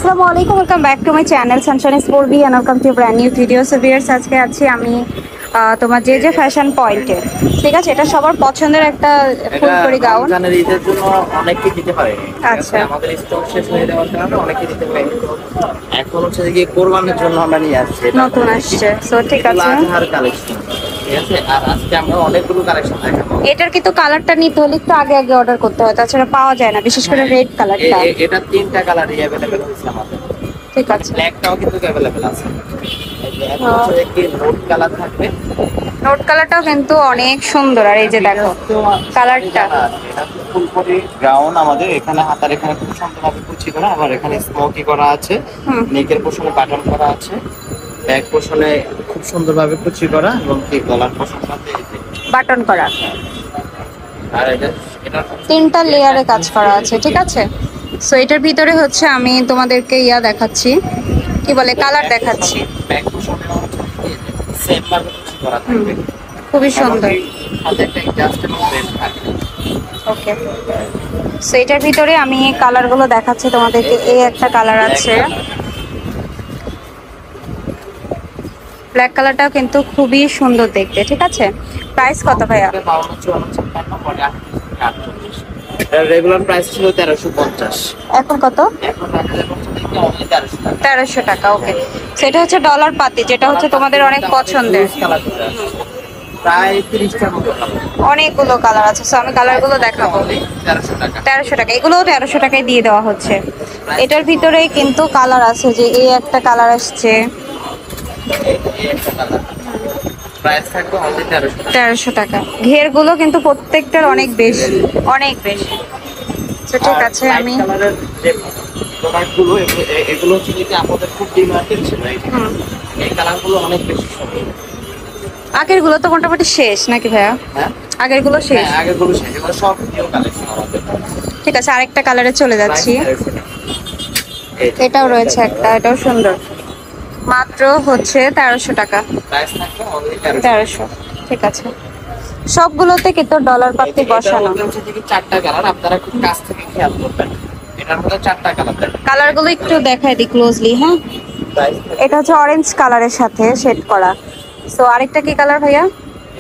আসসালামু আলাইকুম, welcome back to my channel sunshine sport B and welcome to brand new video. So viewers, আজকে আছি আমি তোমার যে ফ্যাশন পয়েন্টে। ঠিক আছে, এটা সবার পছন্দের একটা ফুলকড়ি গাউন। রমজানের ঈদের জন্য অনেককে দিতে পারে। আচ্ছা, আমাদের স্টক শেষ হয়ে যাওয়ার কারণে অনেকে দিতে পারে। এখন হচ্ছে যে কোরবানির জন্য আমরা নিয়ে আসছি, নতুন আসছে। সো ঠিক আছে, আজহার কালেকশন। ঠিক আছে, আর আজকে আমরা অনেকগুলো কালেকশন দেখাবো। এটার কিন্তু কালারটা নিতে হলে একটু আগে আগে অর্ডার করতে হয়, তাছাড়া পাওয়া যায় না, বিশেষ করে রেড কালারটা। এটা তিনটা কালারই अवेलेबल হয়েছে আমাদের। ঠিক আছে, ব্ল্যাকটাও কিন্তু अवेलेबल আছে। এখন হচ্ছে কি নোট কালার থাকবে। নোট কালারটাও কিন্তু অনেক সুন্দর। আর এই যে দেখো কালারটা, এটা ফুলকড়ি গাউন আমাদের। এখানে হাতার এখানে খুব সুন্দরভাবে কুচি করা, আবার এখানে স্মোকি করা আছে, নেকের পোর্শনে বাটন করা আছে, ব্যাক পোর্শনে খুব সুন্দরভাবে কুচি করা, এবং কি গলার পোর্শনটাতে বাটন করা। আর এটা তিনটা লেয়ারে কাজ করা আছে। ঠিক আছে, সো এটার ভিতরে হচ্ছে আমি তোমাদেরকে দেখাচ্ছি, কি বলে, কালার দেখাচ্ছি। ব্যাক পোর্শনে সেম ভাবে কুচি করা থাকবে, খুবই সুন্দর। হাতে একটা জাস্ট এবং বেল্ট থাকবে। ওকে, সো এটার ভিতরে আমি কালারগুলো দেখাচ্ছি তোমাদেরকে। এই একটা কালার আছে, ব্ল্যাক কালারটাও কিন্তু খুবই সুন্দর দেখতে। ঠিক আছে, প্রাইস কত ভাইয়া? রেগুলার প্রাইস ছিল 1350, এখন কত? এখন রাখা যাবে অনলি 1300 টাকা। 1300 টাকা। ওকে, সেটা হচ্ছে ডলার পাতি, যেটা হচ্ছে তোমাদের অনেক পছন্দের। প্রায় 30টার মতো কালার, অনেকগুলো কালার আছে, সো আমি কালারগুলো দেখাবো। 1300 টাকা। 1300 টাকা, এগুলোও 1300 টাকায় দিয়ে দেওয়া হচ্ছে। এটার ভিতরে কিন্তু কালার আছে, যে এই একটা কালার আসছে, প্রাইস থাকবে অনলি 1300 টাকা। 1300 টাকা। ঘেরগুলো কিন্তু প্রত্যেকটার অনেক বেশি, অনেক বেশি। তো ঠিক আছে, আমি কালারের যে প্রোডাক্টগুলো এগুলো হচ্ছে যে আমাদের খুব ডিমান্ডেড ছিল। এই কালারগুলো অনেক বেশি সুন্দর। আগের গুলো তো মোটামুটি শেষ নাকি ভাইয়া? হ্যাঁ, আগের গুলো শেষ। হ্যাঁ, আগেরগুলো শেষ, এগুলো সব নিউ কালেকশন আমাদের। ঠিক আছে, আরেকটা কালারে চলে যাচ্ছি। প্রাইস 1300 টাকা। এটাও রয়েছে একটা, এটাও সুন্দর, মাত্র হচ্ছে 1300 টাকা। প্রাইস থাকবে অনলি 1300। ঠিক আছে, সবগুলোতে কিন্তু ডলার পাতি বসানো। চারটা কালার, আপনারা খুব কাছ থেকে খেয়াল করবেন। এটার মধ্যে চারটা কালার দেখেন। কালারগুলো একটু দেখাই দিই ক্লোজলি। হ্যাঁ, এটা হচ্ছে অরেঞ্জ কালারের সাথে শেড করা। সো আরেকটা কি কালার ভাইয়া?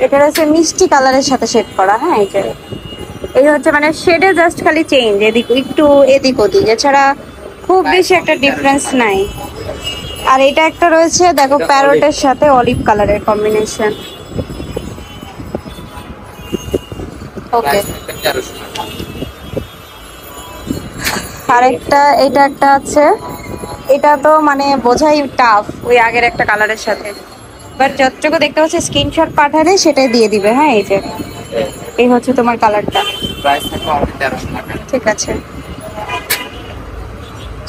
এটা হচ্ছে মিষ্টি কালারের সাথে শেড করা। হ্যাঁ, এই হচ্ছে মানে শেডে জাস্ট খালি চেঞ্জ, এদিক একটু এদিক ওদিক, এছাড়া খুব বেশি একটা ডিফারেন্স নাই। আর এটা একটা রয়েছে দেখো, প্যারোটের সাথে অলিভ কালারের কম্বিনেশন। ওকে, আরেকটা এটা একটা আছে, এটা তো মানে বোঝাই টাফ ওই আগের একটা কালারের সাথে, বাট যতটুকু দেখতে পাচ্ছি স্ক্রিনশট পাঠালে সেটাই দিয়ে দিবে। হ্যাঁ, এই যে এই হচ্ছে তোমার কালারটা। প্রাইস থাকবে অনলি 1300 টাকা। ঠিক আছে,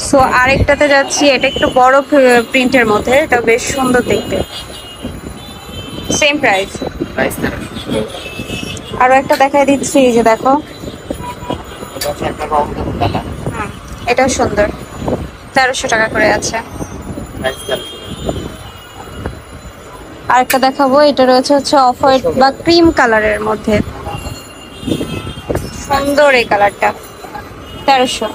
সো আরেকটাতে যাচ্ছি। এটা একটু বড় প্রিন্টের মধ্যে, এটা বেশ সুন্দর দেখতে। Same price. প্রাইস 1300। আরো একটা দেখাই দিচ্ছি, এই যে দেখো, এটা হচ্ছে একটা রমজান কালার। এটাও সুন্দর, 1300 টাকা করে আছে। প্রাইস 1300। আরেকটা দেখাবো, এটা রয়েছে হচ্ছে অফ হোয়াইট বা ক্রিম কালারের মধ্যে, সুন্দর এই কালারটা, 1300।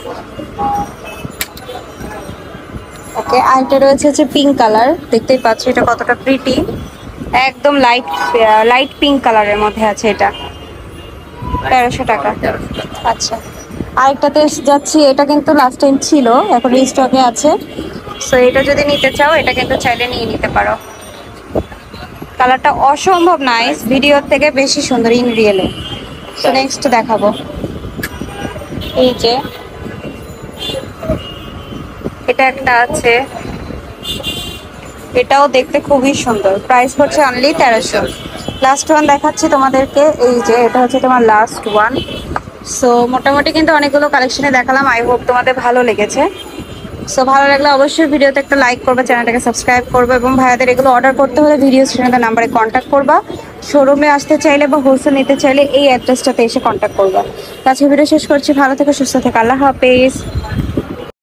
ওকে, আরেকটা রয়েছে হচ্ছে পিঙ্ক কালার, দেখতেই পাচ্ছ এটা কতটা প্রিটি, একদম লাইট লাইট পিঙ্ক কালারের মধ্যে আছে। এটা 1300 টাকা। আচ্ছা, আরেকটাতে যাচ্ছি, এটা কিন্তু লাস্ট টাইম ছিল, এখন স্টকে আছে। সো এটা যদি নিতে চাও, এটা কিন্তু চাইলে নিয়ে নিতে পারো। কালারটা অসম্ভব নাইস, ভিডিওর থেকে বেশি সুন্দর ইন রিয়েলে। সো নেক্সট দেখাবো, এই যে এটা একটা আছে, এটাও দেখতে খুবই সুন্দর, প্রাইস হচ্ছে অনলি 1300। লাস্ট ওয়ান দেখাচ্ছি তোমাদেরকে, এই যে এটা হচ্ছে তোমার লাস্ট ওয়ান। সো মোটামুটি কিন্তু অনেকগুলো কালেকশনে দেখালাম, আই হোপ তোমাদের ভালো লেগেছে। সো ভালো লাগলে অবশ্যই ভিডিওতে একটা লাইক করবে, চ্যানেলটাকে সাবস্ক্রাইব করবে, এবং ভাইয়াদের এগুলো অর্ডার করতে হলে ভিডিও স্ক্রিনে নাম্বারে কন্ট্যাক্ট করবা। শোরুমে আসতে চাইলে বা হোলসেল নিতে চাইলে এই অ্যাড্রেসটাতে এসে কন্ট্যাক্ট করবা। আজকে ভিডিও শেষ করছি, ভালো থেকে সুস্থ থেকে, আল্লাহ হাফেজ।